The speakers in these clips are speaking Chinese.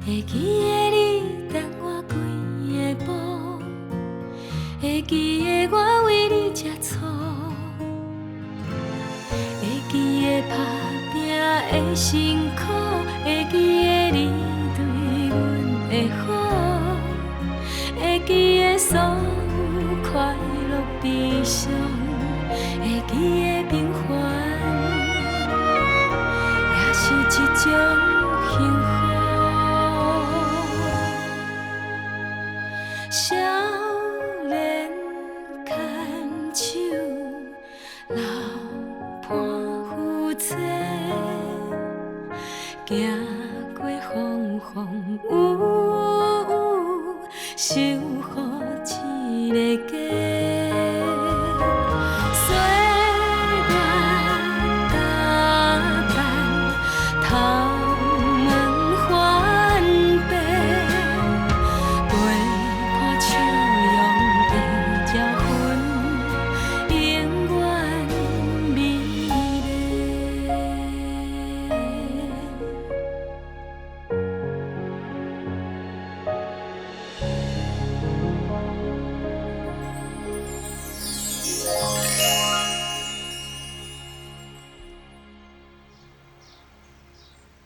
会记得你等我几个步，会记得我为你吃醋，会记得打拼的辛苦，会记得你对阮的好，会记得所有快乐悲伤，会记得平凡，也是一种幸福。少年牵手，老伴扶助，行过风风雨雨，守护一个家。岁月打扮，头毛翻白，陪伴笑容的这份，永远美丽。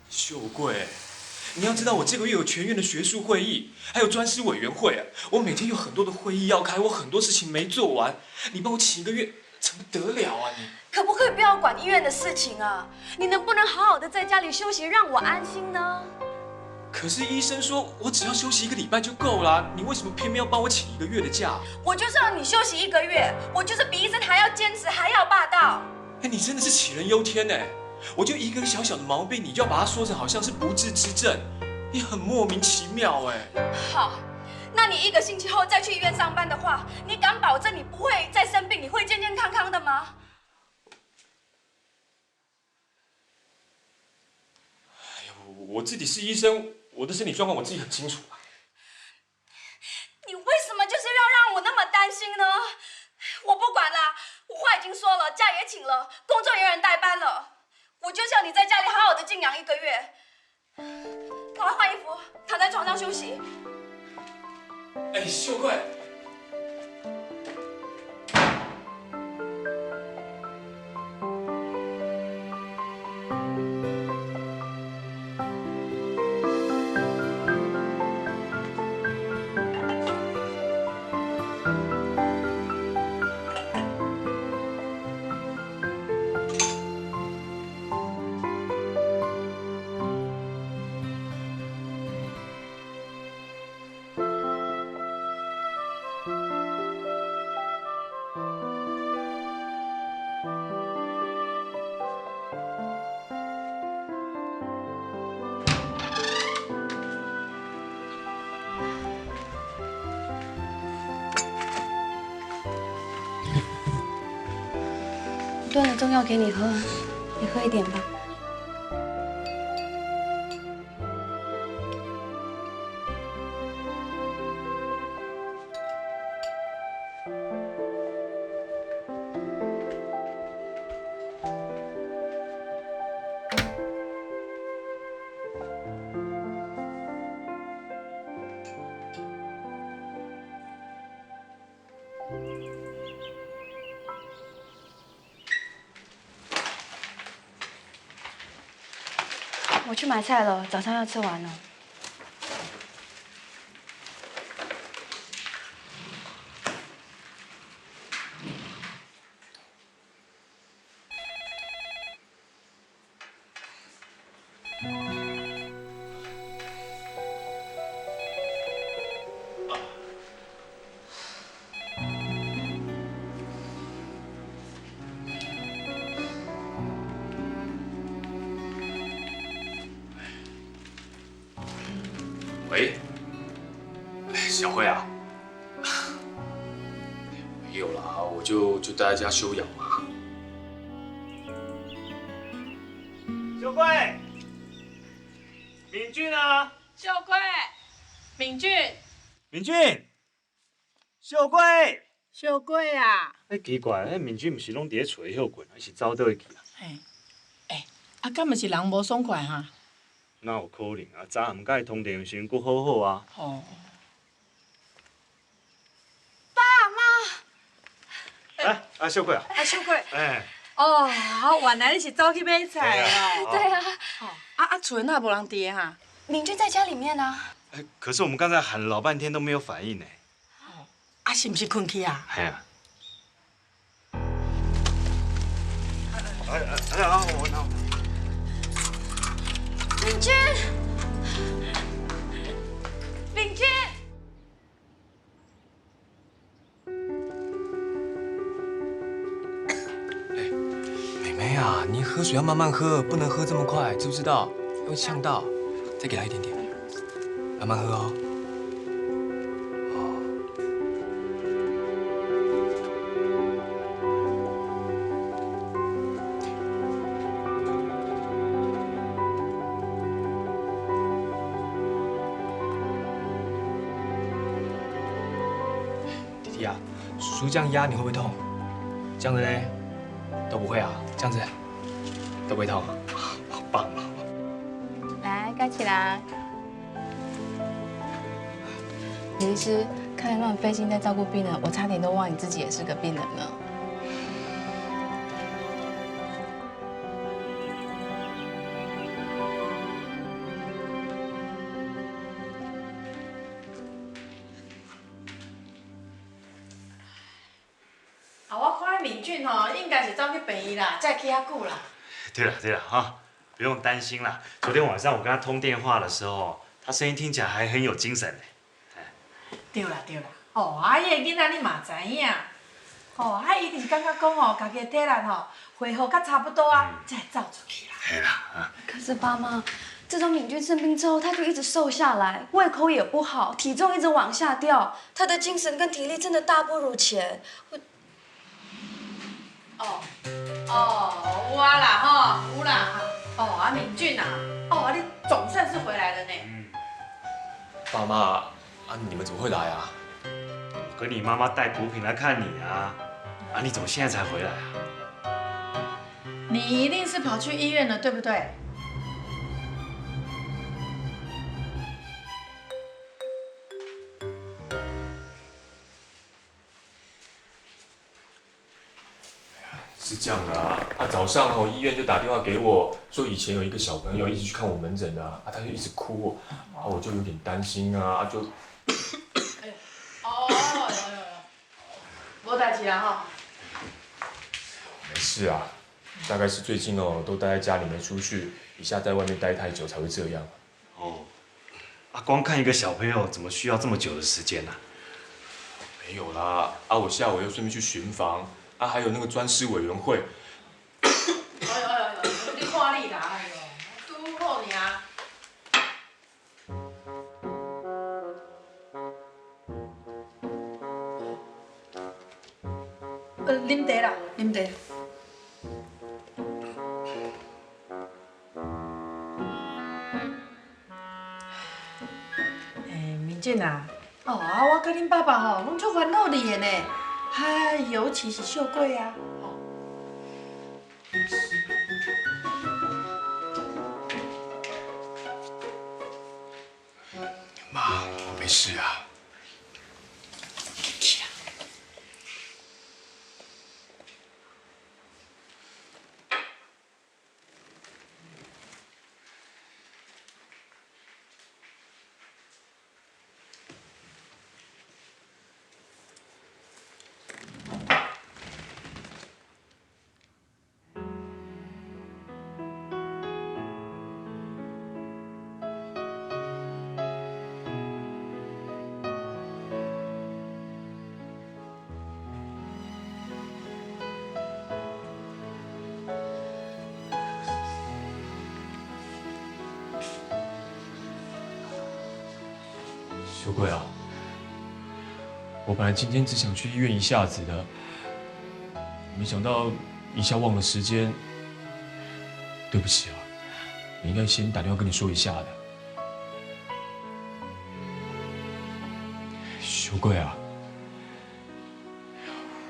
秀贵，你要知道，我这个月有全院的学术会议，还有专师委员会啊，我每天有很多的会议要开，我很多事情没做完，你帮我请1个月，怎么得了啊你？可不可以不要管医院的事情啊？你能不能好好的在家里休息，让我安心呢？可是医生说我只要休息1个礼拜就够了，你为什么偏偏要帮我请1个月的假？我就是要你休息1个月，我就是比医生还要坚持，还要霸道。哎，你真的是杞人忧天呢！我就一个小小的毛病，你就要把它说成好像是不治之症，你很莫名其妙哎。好，那你1个星期后再去医院上班的话，你敢保证你不会再生病，你会健健康康的吗？哎呀，我自己是医生，我的身体状况我自己很清楚啊。你为什么就是要让我那么担心呢？我不管啦，我话已经说了，假也请了，工作也有人代班了，我就叫你在家里好好的静养1个月。赶快换衣服，躺在床上休息。哎，秀贵。炖了中药给你喝，你喝一点吧。我去买菜了，早上要吃完了。喂，小慧啊，没有啦，我就待在家休养嘛。秀贵，敏俊啊，秀贵，敏俊，敏俊，秀贵，秀贵啊！哎，奇怪，那敏俊不是拢伫咧找休困，还是走倒去啊？啊，敢毋是人无爽快哈？哪有可能啊？昨暗甲伊通电时佫好好啊。哦，哎，小贵啊。啊，小贵，哎。哦，原来你是走去买菜哦。对啊，哦，厝里哪无人伫哈？敏俊在家里面呢。哎，可是我们刚才喊了老半天都没有反应呢。啊，是不是困去啊？哎呀。我。敏俊，敏俊。妹妹啊，你喝水要慢慢喝，不能喝这么快，知不知道？会呛到。再给她一点点，慢慢喝哦。弟弟啊，叔叔这样压你会不会痛？这样子嘞，都不会啊，这样子都不会痛，好棒啊！来，盖起来。刘医师，看你那么费心在照顾病人，我差点都忘你自己也是个病人了。我看敏俊应该是走去病院啦，才去遐久啦。对了哈，不用担心啦。昨天晚上我跟他通电话的时候，他声音听起来还很有精神呢。对啦。伊个囡仔你嘛知影，伊一定是感觉讲家己的体力恢复甲差不多啊，才会走出去啦。嘿啦，可是爸妈，自从敏俊生病之后，他就一直瘦下来，胃口也不好，体重一直往下掉，他的精神跟体力真的大不如前。有啦有啦。敏俊啊，你总算是回来了呢。爸妈啊，你们怎么会来啊？我跟你妈妈带补品来看你啊。你怎么现在才回来啊？你一定是跑去医院了，对不对？是这样的啊，早上医院就打电话给我，说以前有一个小朋友一直去看我门诊他就一直哭，我就有点担心就。无代志啦没事啊，大概是最近都待在家里没出去，一下在外面待太久才会这样。光看一个小朋友怎么需要这么久的时间呢？没有啦，我下午又顺便去巡房，还有那个专师委员会。你看你啦，拄好尔。啉茶啦，啉茶。敏俊啊，我跟恁爸爸拢足烦恼你的呢，尤其是秀贵啊。妈，我没事啊。秀贵啊，我本来今天只想去医院一下子的，没想到一下忘了时间。对不起啊，我应该先打电话跟你说一下的。秀贵啊，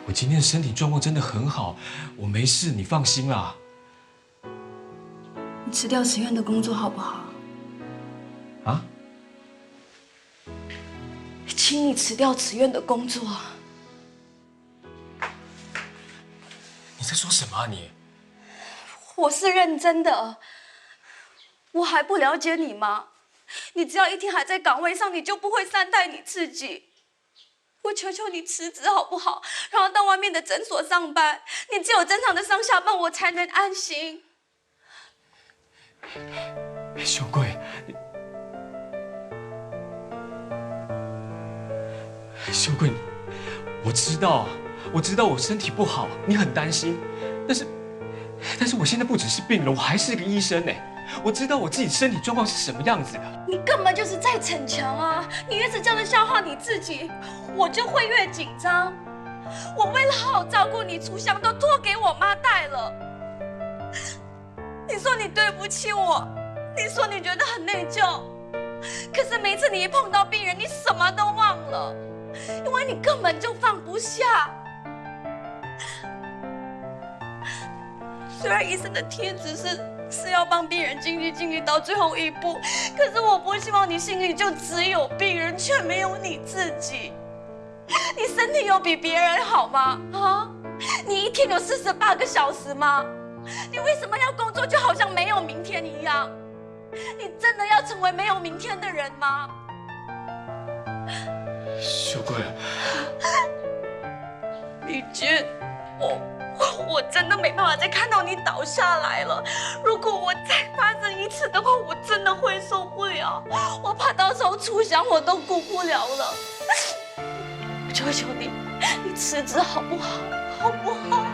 我今天的身体状况真的很好，我没事，你放心啦。你辞掉慈院的工作好不好？啊？请你辞掉此院的工作。你在说什么啊你？我是认真的。我还不了解你吗？你只要一天还在岗位上，你就不会善待你自己。我求求你辞职好不好？然后到外面的诊所上班。你只有正常的上下班，我才能安心。秀贵，秀贵，我知道我身体不好，你很担心，但是我现在不只是病人，我还是个医生哎。我知道我自己身体状况是什么样子的。你根本就是在逞强啊！你越是这样的消化你自己，我就会越紧张。我为了好好照顾你，厨箱都托给我妈带了。你说你对不起我，你说你觉得很内疚，可是每次你一碰到病人，你什么都忘了，因为你根本就放不下。虽然医生的天职是要帮病人尽力到最后一步，可是我不希望你心里就只有病人，却没有你自己。你身体有比别人好吗？啊？你一天有48个小时吗？你为什么要工作就好像没有明天一样？你真的要成为没有明天的人吗？秀贵，李娟，我真的没办法再看到你倒下来了。如果我再发生一次的话，我真的会受不了。我怕到时候出箱我都顾不了了。求求你，你辞职好不好？好不好？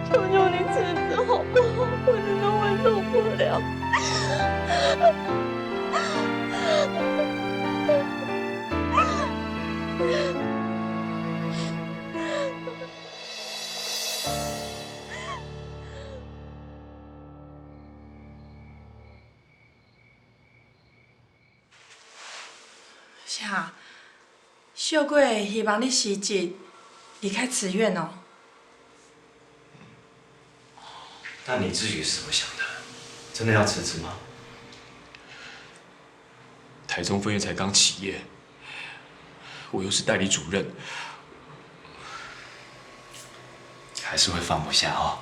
求求你辞职好不好？我真的会受不了。啥？秀贵希望你辞职离开慈院哦。那你自己是怎么想的？真的要辞职吗？台中分院才刚起业，我又是代理主任，还是会放不下哦。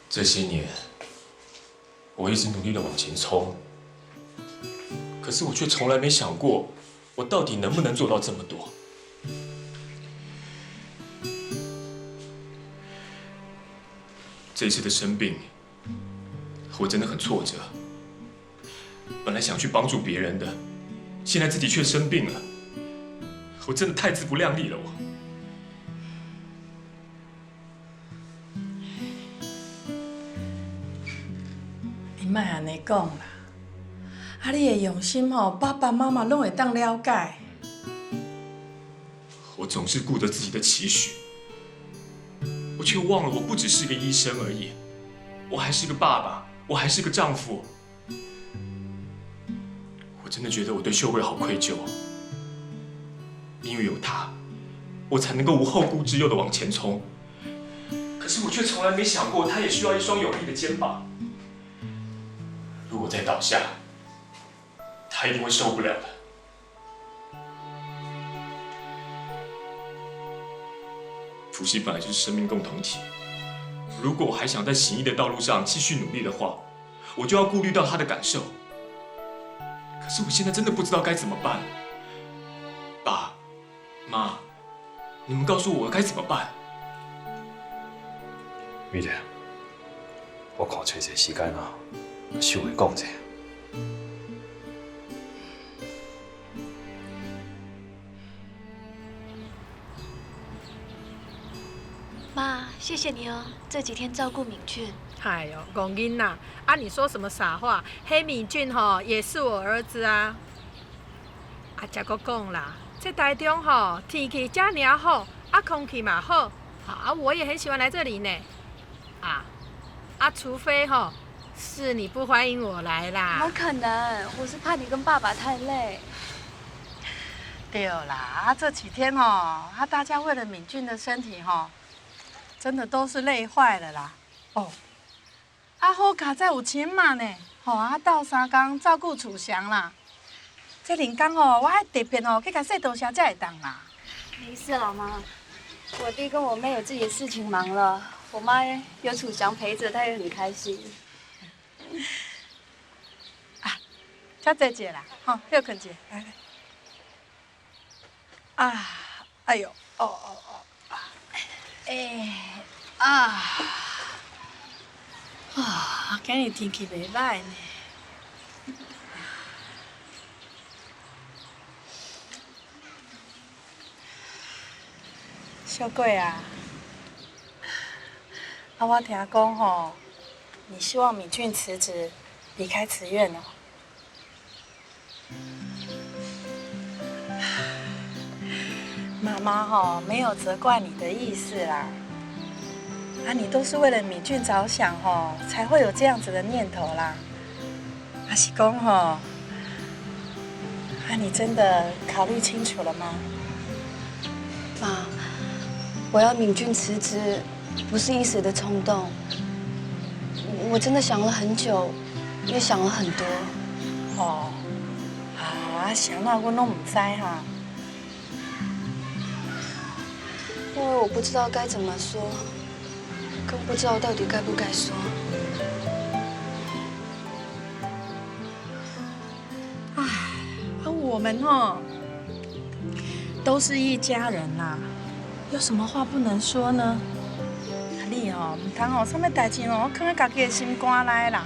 这些年，我一直努力的往前冲，可是我却从来没想过，我到底能不能做到这么多。这次的生病，我真的很挫折。本来想去帮助别人的，现在自己却生病了，我真的太自不量力了。你莫安尼讲啦，啊，你的用心吼，爸爸妈妈拢会当了解。我总是顾着自己的期许，我却忘了我不只是个医生而已，我还是个爸爸，我还是个丈夫。我真的觉得我对秀贵好愧疚，因为有他，我才能够无后顾之忧的往前冲。可是我却从来没想过，他也需要一双有力的肩膀。如果再倒下，他一定会受不了的。伏羲本来就是生命共同体，如果我还想在行医的道路上继续努力的话，我就要顾虑到他的感受。可是我现在真的不知道该怎么办。爸妈，你们告诉我该怎么办？米莉，我看找一个时间啊，跟秀慧讲一下。妈，谢谢你哦，这几天照顾敏俊。哎呦，戆囡仔，啊，你说什么傻话？黑敏俊吼也是我儿子啊。啊，再搁讲啦，这台中吼天气这么好，啊，空气嘛好，啊，我也很喜欢来这里呢。除非吼是你不欢迎我来啦。怎么可能？我是怕你跟爸爸太累。对啦，这几天哦，大家为了敏俊的身体真的都是累坏了啦。哦，好卡在有钱嘛呢，斗3工照顾厝详啦。这人工我还特别去甲说多谢才会当啦。没事，老妈。我弟跟我妹有自己的事情忙了，我妈有楚祥陪着，她也很开心。较坐者啦，休困者，来。哎呦，今日天气袂歹呢。小贵啊，我听讲你希望敏俊辞职，离开慈院哦。妈妈没有责怪你的意思啦，你都是为了敏俊着想才会有这样子的念头啦。是讲你真的考虑清楚了吗？妈，我要敏俊辞职，不是一时的冲动。我真的想了很久，也想了很多。想那我拢唔知哈。因为我不知道该怎么说，更不知道到底该不该说。我们都是一家人啦，有什么话不能说呢？你唔通什么代志放在家己的心肝内啦。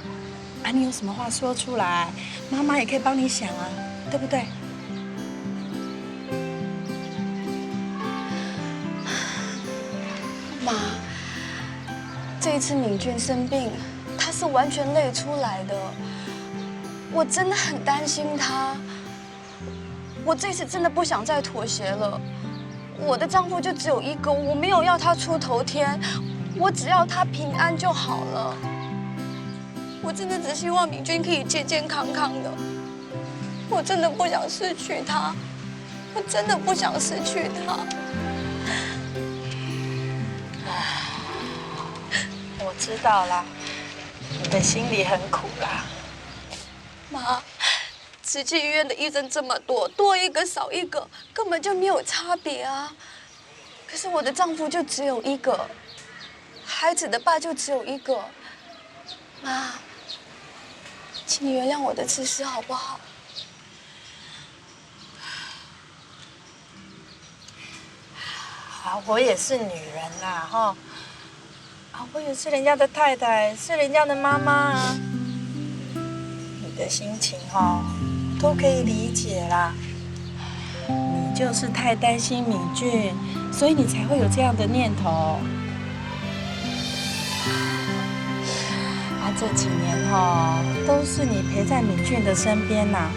你有什么话说出来，妈妈也可以帮你想啊，对不对？妈，这一次敏俊生病，他是完全累出来的，我真的很担心他。我这次真的不想再妥协了。我的丈夫就只有一个，我没有要他出头天，我只要他平安就好了。我真的只希望敏俊可以健健康康的。我真的不想失去他，我真的不想失去他。我知道啦，你的心里很苦啦。妈，慈济医院的医生这么多，多一个少一个根本就没有差别啊。可是我的丈夫就只有一个，孩子的爸就只有一个。妈，请你原谅我的自私好不好？我也是女人啦，我也是人家的太太，是人家的妈妈啊。你的心情都可以理解啦。你就是太担心敏俊，所以你才会有这样的念头。这几年都是你陪在敏俊的身边呐，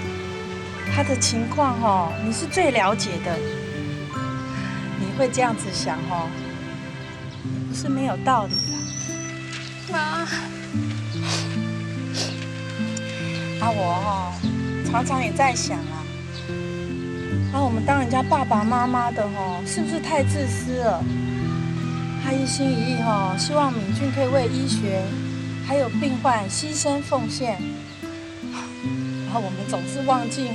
他的情况你是最了解的。你会这样子想也不是没有道理啦。妈，我常常也在想我们当人家爸爸妈妈的是不是太自私了？他一心一意希望敏俊可以为医学还有病患牺牲奉献，然后我们总是忘记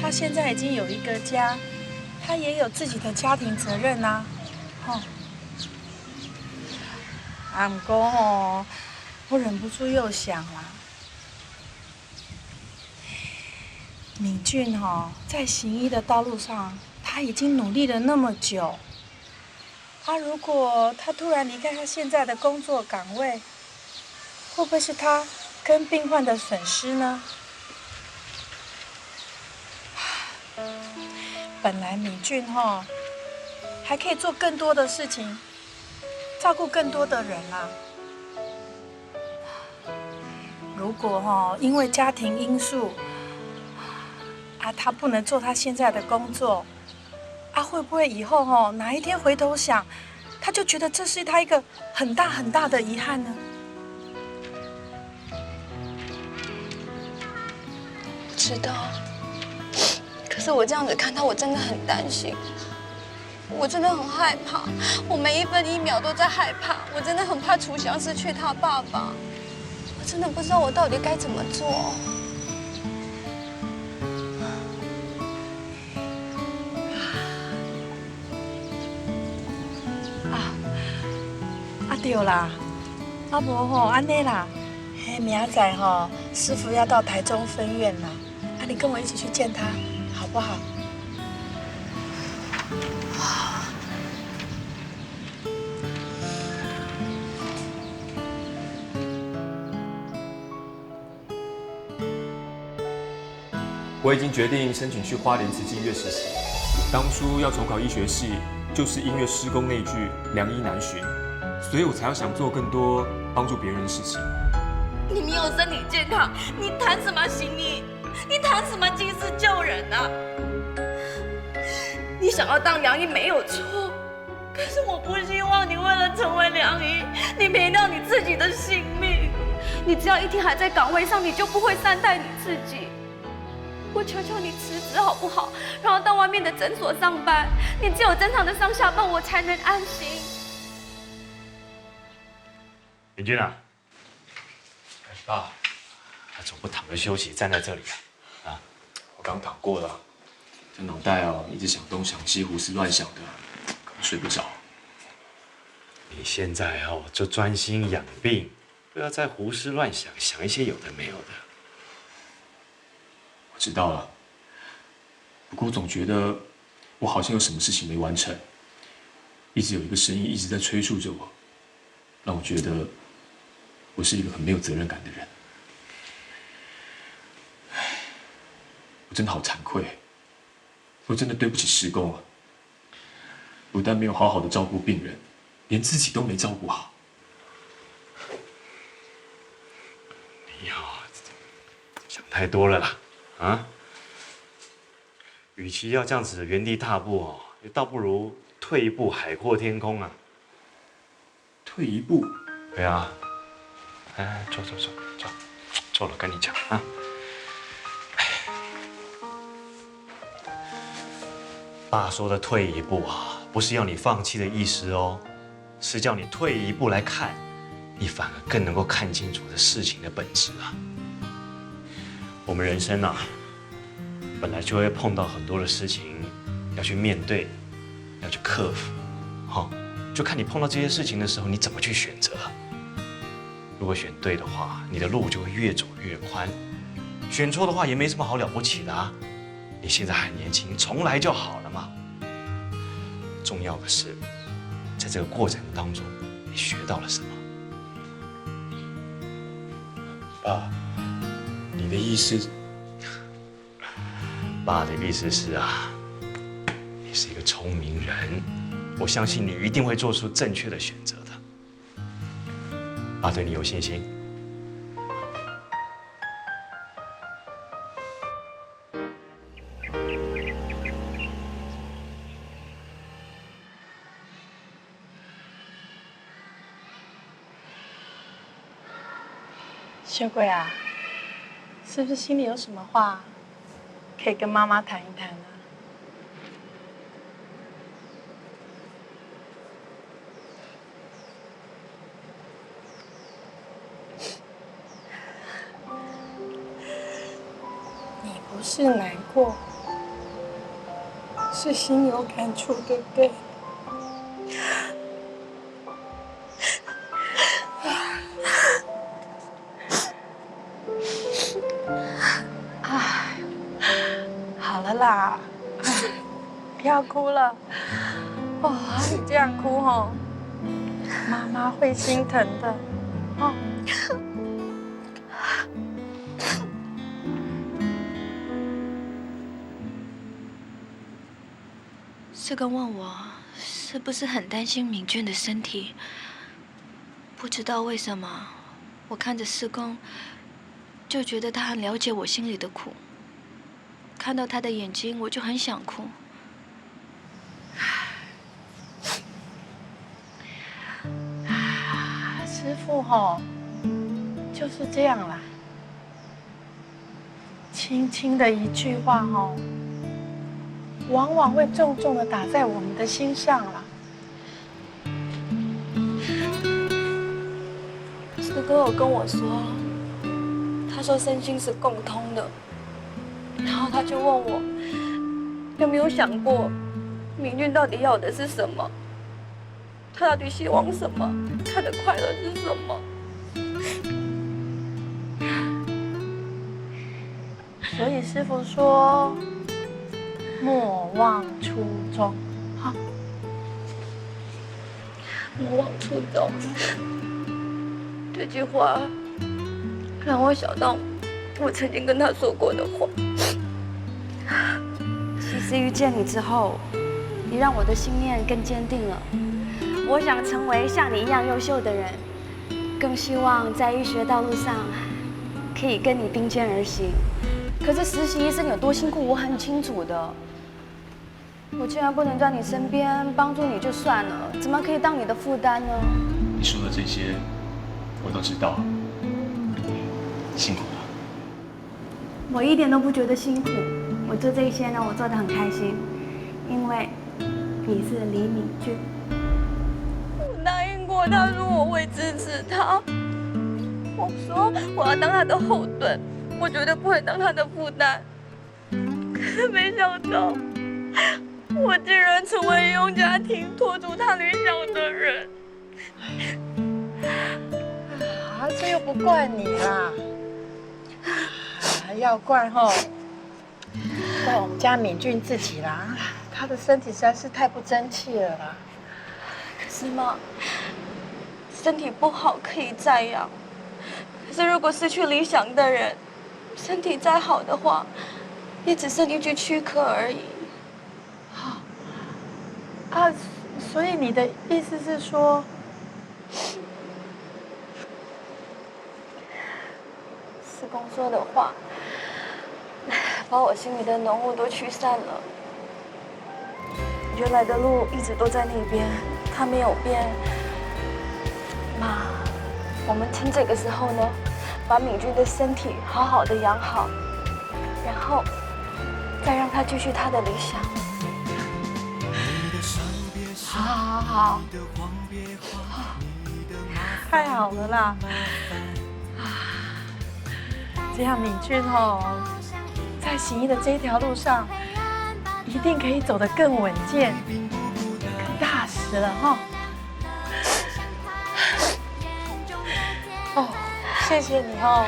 他现在已经有一个家，他也有自己的家庭责任呐。不过我忍不住又想啦，敏俊在行医的道路上，他已经努力了那么久。如果他突然离开他现在的工作岗位，会不会是他跟病患的损失呢？本来敏俊还可以做更多的事情，照顾更多的人啦。如果因为家庭因素他不能做他现在的工作，会不会以后哪一天回头想，他就觉得这是他一个很大很大的遗憾呢？知道，可是我这样子看他，我真的很担心，我真的很害怕，我每一分一秒都在害怕，我真的很怕楚祥失去他爸爸，我真的不知道我到底该怎么做。对啦，啊无吼，安尼啦，嘿，明仔吼，师傅要到台中分院啦，啊，你跟我一起去见他，好不好？我已经决定申请去花莲慈济医院实习。当初要重考医学系，就是因为师公那句良医难寻，所以我才要想做更多帮助别人的事情。你没有身体健康，你谈什么行医？你谈什么济世救人啊？你想要当良医没有错，可是我不希望你为了成为良医，你赔掉你自己的性命。你只要一天还在岗位上，你就不会善待你自己。我求求你辞职好不好？然后到外面的诊所上班，你只有正常的上下班，我才能安心。明君啊，爸，总不躺着休息，站在这里啊？我刚躺过了，这脑袋一直想东想西，胡思乱想的，根本睡不着。你现在就专心养病，不要再胡思乱想，想一些有的没有的。我知道了，不过我总觉得我好像有什么事情没完成，一直有一个声音一直在催促着我，让我觉得我是一个很没有责任感的人。我真的好惭愧，我真的对不起师公啊！不但没有好好的照顾病人，连自己都没照顾好。你想太多了啦，啊！与其要这样子原地踏步倒不如退一步，海阔天空啊！退一步，对啊，坐了，跟你讲啊。爸说的退一步不是要你放弃的意思哦，是叫你退一步来看，你反而更能够看清楚这事情的本质啊。我们人生本来就会碰到很多的事情，要去面对，要去克服，就看你碰到这些事情的时候，你怎么去选择。如果选对的话，你的路就会越走越宽；选错的话，也没什么好了不起的啊。你现在还年轻，重来就好了嘛。重要的是，在这个过程当中，你学到了什么？爸，你的意思？爸的意思是你是一个聪明人，我相信你一定会做出正确的选择的。爸对你有信心。秀贵啊，是不是心里有什么话可以跟妈妈谈一谈啊？你不是难过，是心有感触，对不对？好了啦，不要哭了。你这样哭妈妈会心疼的。师公问我是不是很担心敏俊的身体，不知道为什么，我看着师公，就觉得他很了解我心里的苦。看到他的眼睛，我就很想哭。师父就是这样啦，轻轻的一句话往往会重重的打在我们的心上了。师哥有跟我说，他说身心是共通的，然后他就问我有没有想过，明俊到底要的是什么？他到底希望什么？他的快乐是什么？所以师父说，莫忘初衷。好，莫忘初衷。这句话让我想到我曾经跟他说过的话。其实遇见你之后，你让我的信念更坚定了。我想成为像你一样优秀的人，更希望在医学道路上可以跟你并肩而行。可是实习医生有多辛苦，我很清楚的。我既然不能在你身边帮助你就算了，怎么可以当你的负担呢？你说的这些，我都知道，辛苦了。我一点都不觉得辛苦，我做这些呢，我做得很开心，因为你是李敏俊。我答应过他说我会支持他，我说我要当他的后盾，我绝对不会当他的负担。可是没想到，我竟然成为用家庭拖住他理想的人。啊，这又不怪你啦，要怪怪我们家敏俊自己啦。他的身体实在是太不争气了啦。可是嘛，身体不好可以再养，可是如果失去理想的人，身体再好的话，也只剩一具躯壳而已。啊，所以你的意思是说，师公说的话，把我心里的浓雾都驱散了。原来的路一直都在那边，它没有变。妈，我们趁这个时候呢，把敏俊的身体好好的养好，然后再让他继续他的理想。好，太好了啦！这样敏俊在行医的这一条路上，一定可以走得更稳健、更踏实了哦，谢谢你妈。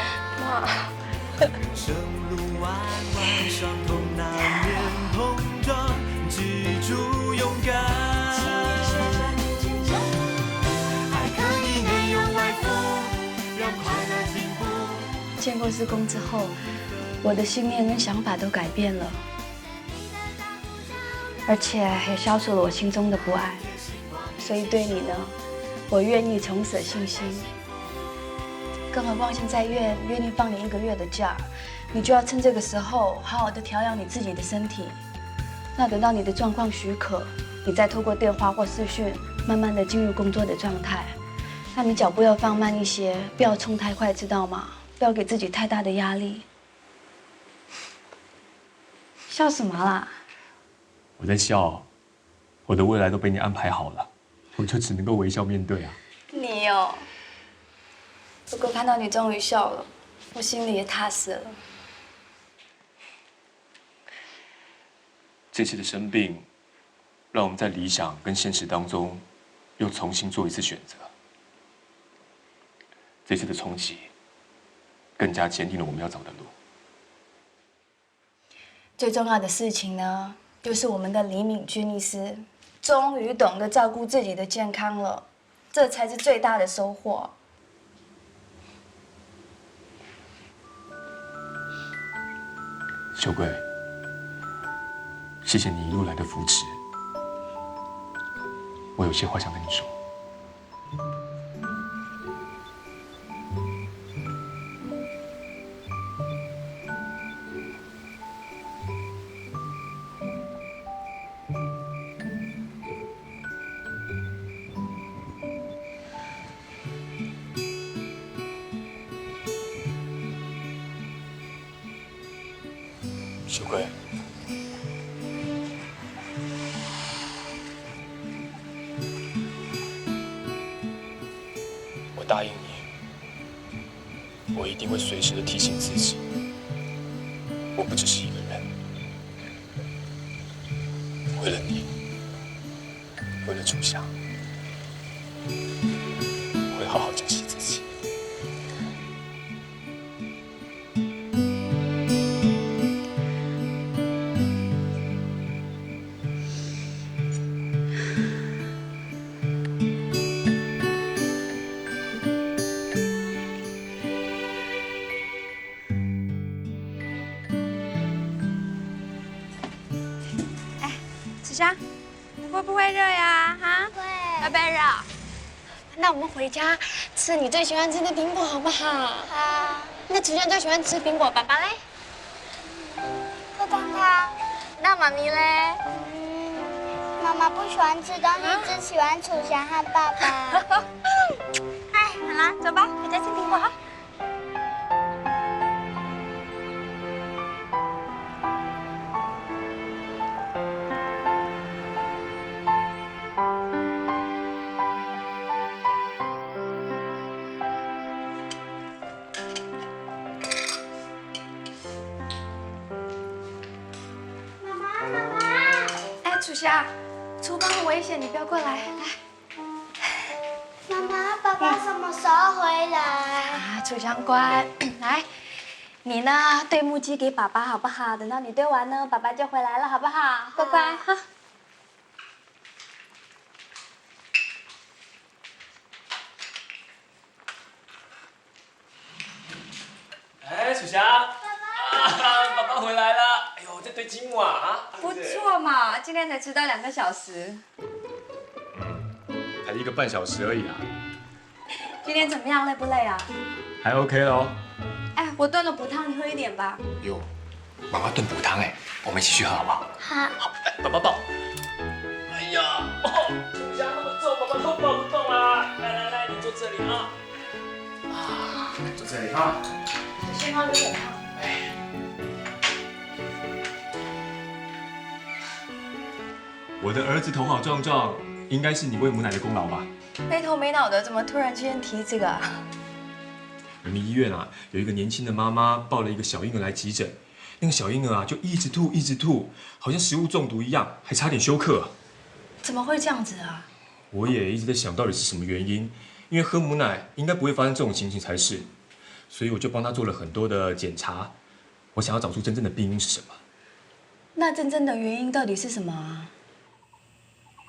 见过师公之后，我的信念跟想法都改变了，而且也消除了我心中的不安。所以对你呢，我愿意重舍信心。更何况现在愿意放你1个月的假，你就要趁这个时候好好的调养你自己的身体。那等到你的状况许可，你再透过电话或视讯，慢慢的进入工作的状态。那你脚步要放慢一些，不要冲太快，知道吗？不要给自己太大的压力。笑什么啦？我在笑，我的未来都被你安排好了，我就只能够微笑面对啊。你哦，不过看到你终于笑了，我心里也踏实了。这次的生病，让我们在理想跟现实当中，又重新做一次选择。这次的冲击，更加坚定了我们要走的路。最重要的事情呢，就是我们的李敏俊医师终于懂得照顾自己的健康了，这才是最大的收获。秀贵，谢谢你一路来的扶持，我有些话想跟你说。秀贵，答应你，我一定会随时的提醒自己，我不只是一个人，为了你，为了楚夏，我会好好珍惜自己。子佳，会不会热呀？哈？会。会不会热？那我们回家吃你最喜欢吃的苹果，好不好？好。那子佳最喜欢吃苹果，爸爸嘞？喝汤汤。那妈咪嘞？妈妈不喜欢吃东西，只喜欢楚翔和爸爸。哎，好啦，走吧，回家吃苹果哈。楚夏，厨房很危险，你不要过来。来，妈妈，爸爸什么时候回来？啊，楚翔乖，来，你呢对木屐给爸爸好不好？等到你对完呢，爸爸就回来了，好不好？乖乖哈。哎，楚霞，爸爸回来了。哎呦，这堆积木啊，不错嘛，今天才迟到2个小时。才1个半小时而已啊。今天怎么样？累不累啊？还 OK 咯。哎，我炖了补汤，你喝一点吧。哟，妈妈炖补汤哎，我们一起去喝好不好？好。好，来，抱抱抱。哎呀，楚霞那么重，爸爸都抱不动啊。来，你坐这里啊。坐这里啊。先喝热水汤。我的儿子头好壮壮，应该是你喂母奶的功劳吧？没头没脑的，怎么突然之间提这个啊？我们医院啊，有一个年轻的妈妈抱了一个小婴儿来急诊，那个小婴儿啊就一直吐，好像食物中毒一样，还差点休克。怎么会这样子啊？我也一直在想到底是什么原因，因为喝母奶应该不会发生这种情形才是，所以我就帮他做了很多的检查，我想要找出真正的病因是什么。那真正的原因到底是什么啊？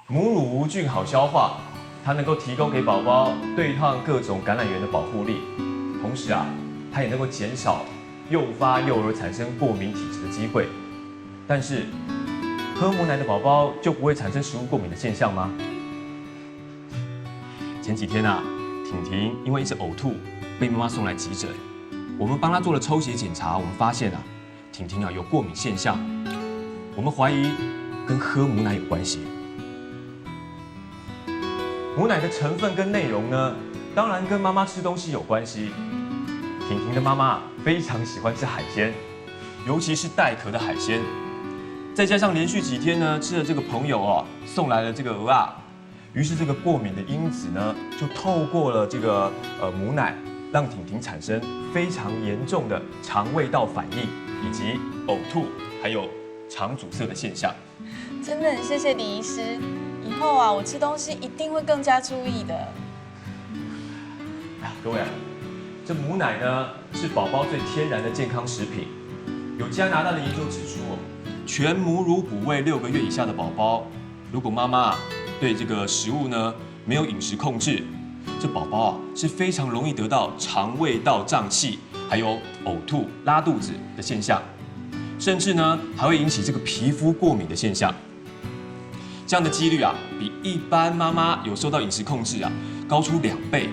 母乳无菌好消化，它能够提供给宝宝对抗各种感染源的保护力，同时啊，它也能够减少诱发幼儿产生过敏体质的机会。但是，喝母奶的宝宝就不会产生食物过敏的现象吗？前几天啊，婷婷因为一直呕吐，被妈妈送来急诊。我们帮她做了抽血检查，我们发现啊，婷婷啊有过敏现象，我们怀疑跟喝母奶有关系。母奶的成分跟内容呢，当然跟妈妈吃东西有关系。婷婷的妈妈非常喜欢吃海鲜，尤其是带壳的海鲜。再加上连续几天呢吃了这个朋友哦送来了这个鹅啊，于是这个过敏的因子呢就透过了这个母奶，让婷婷产生非常严重的肠胃道反应，以及呕吐，还有肠阻塞的现象。真的很谢谢李医师，以后啊我吃东西一定会更加注意的。各位啊，这母奶呢是宝宝最天然的健康食品。有加拿大的研究指出，全母乳哺喂6个月以下的宝宝，如果妈妈对这个食物呢没有饮食控制，这宝宝啊是非常容易得到肠胃道胀气，还有呕吐、拉肚子的现象，甚至呢还会引起这个皮肤过敏的现象。这样的几率啊，比一般妈妈有受到饮食控制啊高出2倍。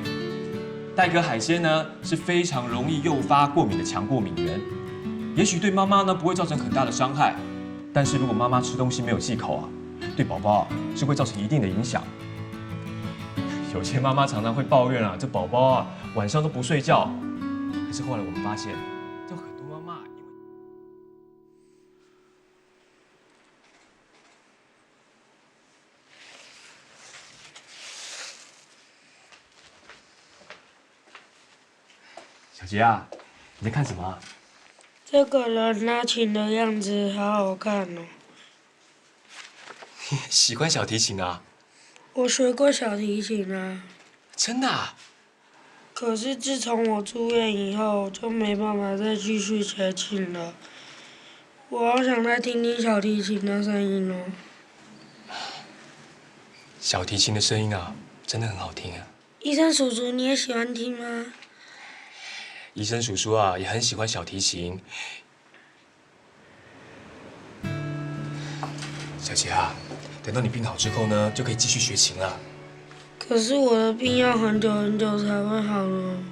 带壳海鲜呢是非常容易诱发过敏的强过敏源，也许对妈妈呢不会造成很大的伤害，但是如果妈妈吃东西没有忌口啊，对宝宝啊是会造成一定的影响。有些妈妈常常会抱怨啊，这宝宝啊晚上都不睡觉，可是后来我们发现，就很多妈妈因为小杰啊，你在看什么啊？这个人拉琴的样子好好看哦。喜欢小提琴啊？我学过小提琴啊，真的啊？可是自从我住院以后，就没办法再继续学琴了。我好想再听听小提琴的声音哦。小提琴的声音啊，真的很好听啊。医生叔叔，你也喜欢听吗？医生叔叔啊，也很喜欢小提琴。小杰啊，等到你病好之后呢，就可以继续学琴了。可是我的病要很久很久才会好呢。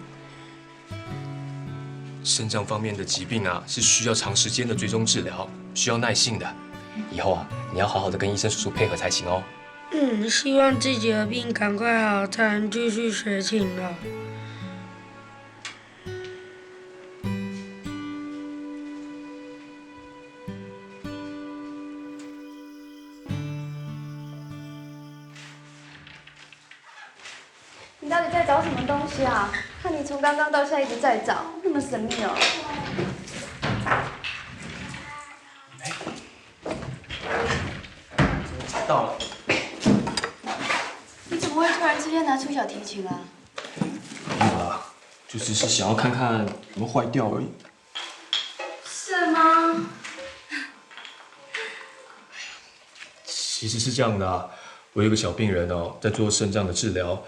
肾脏方面的疾病啊，是需要长时间的追踪治疗，需要耐性的。以后啊，你要好好的跟医生叔叔配合才行哦。希望自己的病赶快好，才能继续学琴了。你到底在找什么东西啊？看你从刚刚到现在一直在找，那么神秘哦。找到了。你怎么会突然之间拿出小提琴啊？没有啦，就只是想要看看有没有坏掉而已。是吗？其实是这样的啊，我有一个小病人哦，在做肾脏的治疗，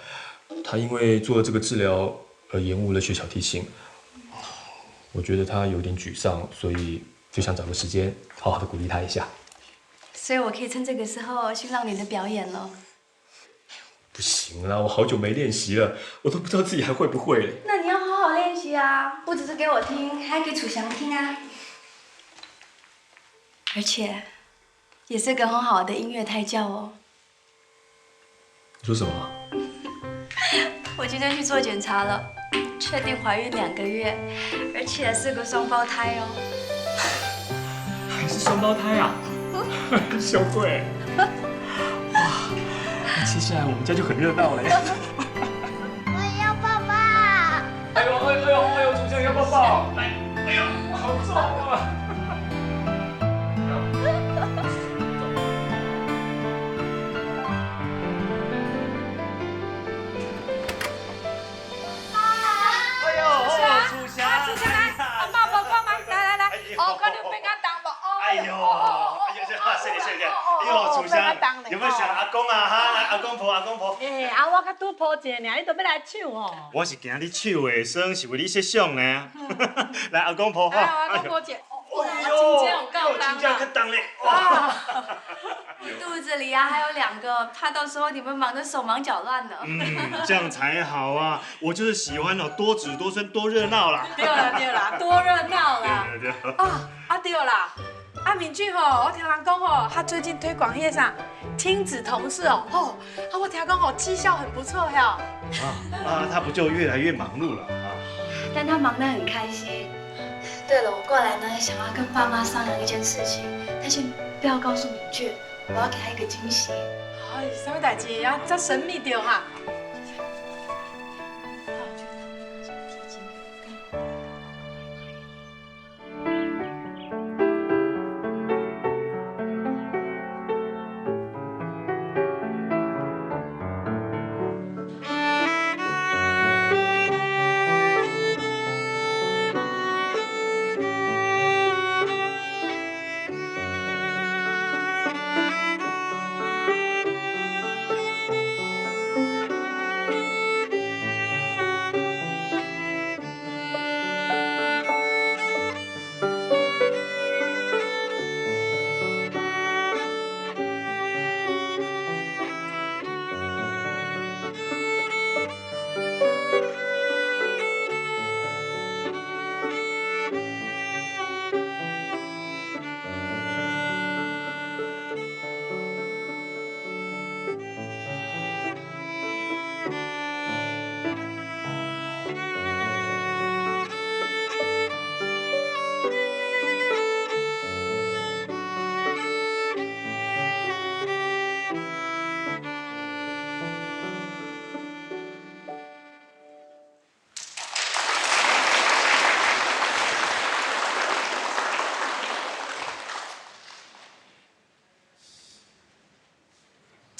他因为做了这个治疗而延误了学小提琴。我觉得他有点沮丧，所以就想找个时间好好的鼓励他一下。所以我可以趁这个时候欣赏你的表演了。不行啦，我好久没练习了，我都不知道自己还会不会嘞。那你要好好练习啊，不只是给我听，还给楚祥听啊。而且，也是个很好的音乐胎教哦。你说什么？我今天去做检查了，确定怀孕2个月，而且是个双胞胎哦。还是双胞胎啊？小贵，哇，那接下来我们家就很热闹嘞。我也要抱抱。哎呦，主将要抱抱，来，哎呦，好重啊！楚香，有没有想阿公啊？哈，来阿公婆。我较拄抱一个尔，你都要来抢哦。我是惊你手袂酸，是为你摄相呢。来阿公婆哈。阿公婆姐，哎呦，真正较重嘞。哇！肚子里啊还有2个，怕到时候你们忙得手忙脚乱呢。这样才好啊！我就是喜欢哦，多子多孙，多热闹啦。对啦，多热闹啦。对。对啦。敏俊我听人讲他最近推广迄个啥亲子同事我听讲绩效很不错他不就越来越忙碌了啊？但他忙得很开心。对了，我过来呢，想要跟爸妈商量一件事情，但是不要告诉敏俊，我要给他一个惊喜。什么代志啊？这神秘着哈。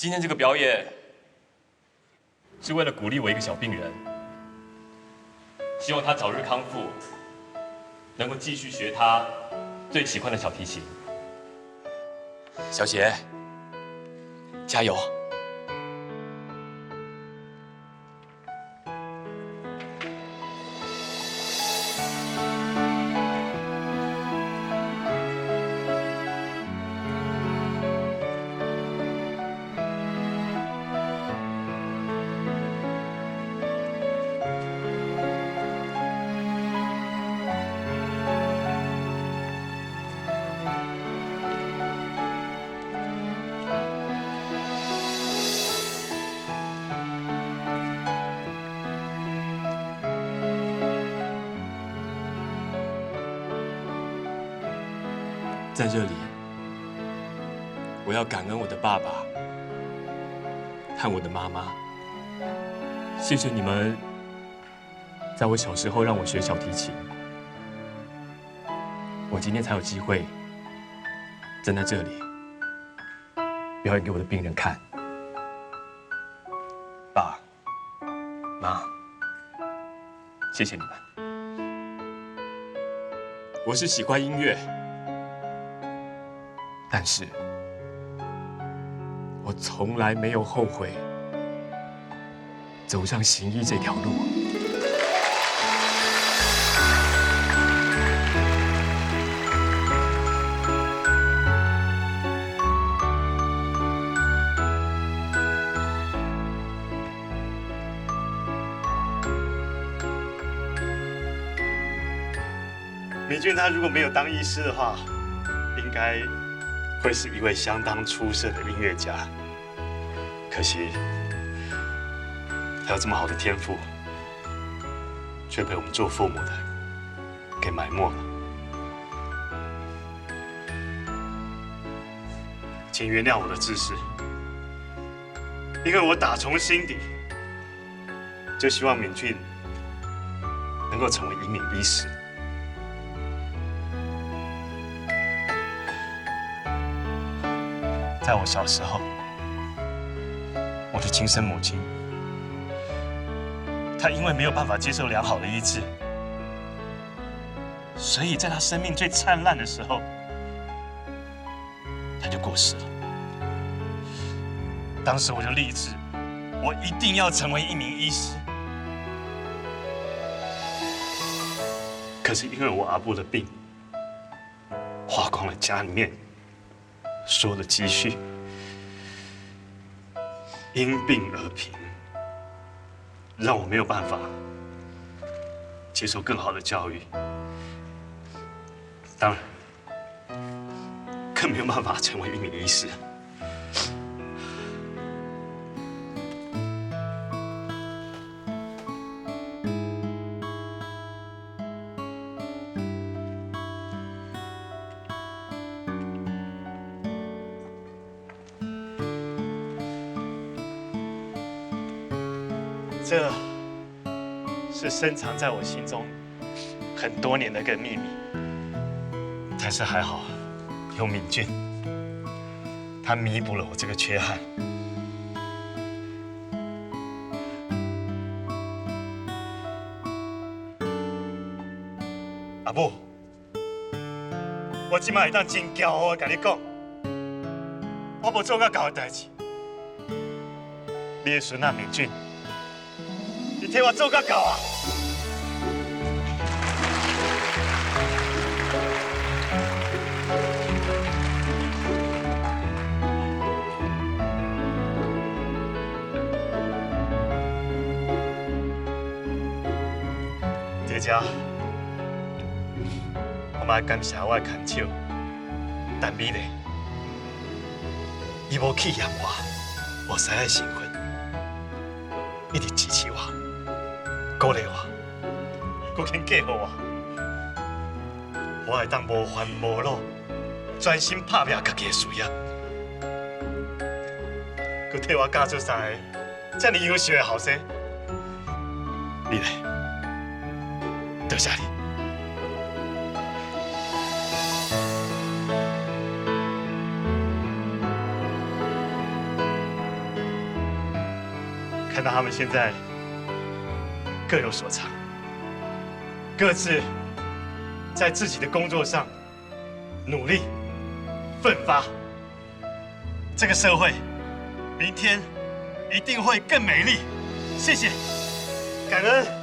今天这个表演是为了鼓励我一个小病人，希望他早日康复，能够继续学他最喜欢的小提琴。小杰，加油！在这里，我要感恩我的爸爸和我的妈妈，谢谢你们，在我小时候让我学小提琴，我今天才有机会站在这里表演给我的病人看。爸妈，谢谢你们。我是喜欢音乐。但是，我从来没有后悔走上行医这条路。明俊他如果没有当医师的话，应该会是一位相当出色的音乐家。可惜，他有这么好的天赋，却被我们做父母的给埋没了。请原谅我的自私，因为我打从心底就希望敏俊能够成为一名医师。在我小时候，我的亲生母亲，她因为没有办法接受良好的医治，所以在她生命最灿烂的时候，她就过世了。当时我就立志，我一定要成为一名医师。可是因为我阿布的病，花光了家里面所有的积蓄，因病而贫，让我没有办法接受更好的教育，当然更没有办法成为一名医师。这是深藏在我心中很多年的一个秘密，但是还好有敏俊，他弥补了我这个缺憾。阿母，我今摆会当真骄傲地跟你讲，我无做到够的代志，你的孙仔敏俊。你替我做到够啊！在这，我嘛感谢我的牵手，陈美丽，伊无气嫌我无使的身份，一直支持我。鼓励我，佫肯嫁予我，我会当无烦无恼，专心打拼家己的事业，佫替我教出三个这么优秀的后生。丽丽，多谢你。看到他们现在各有所长，各自在自己的工作上努力奋发，这个社会明天一定会更美丽。谢谢，感恩。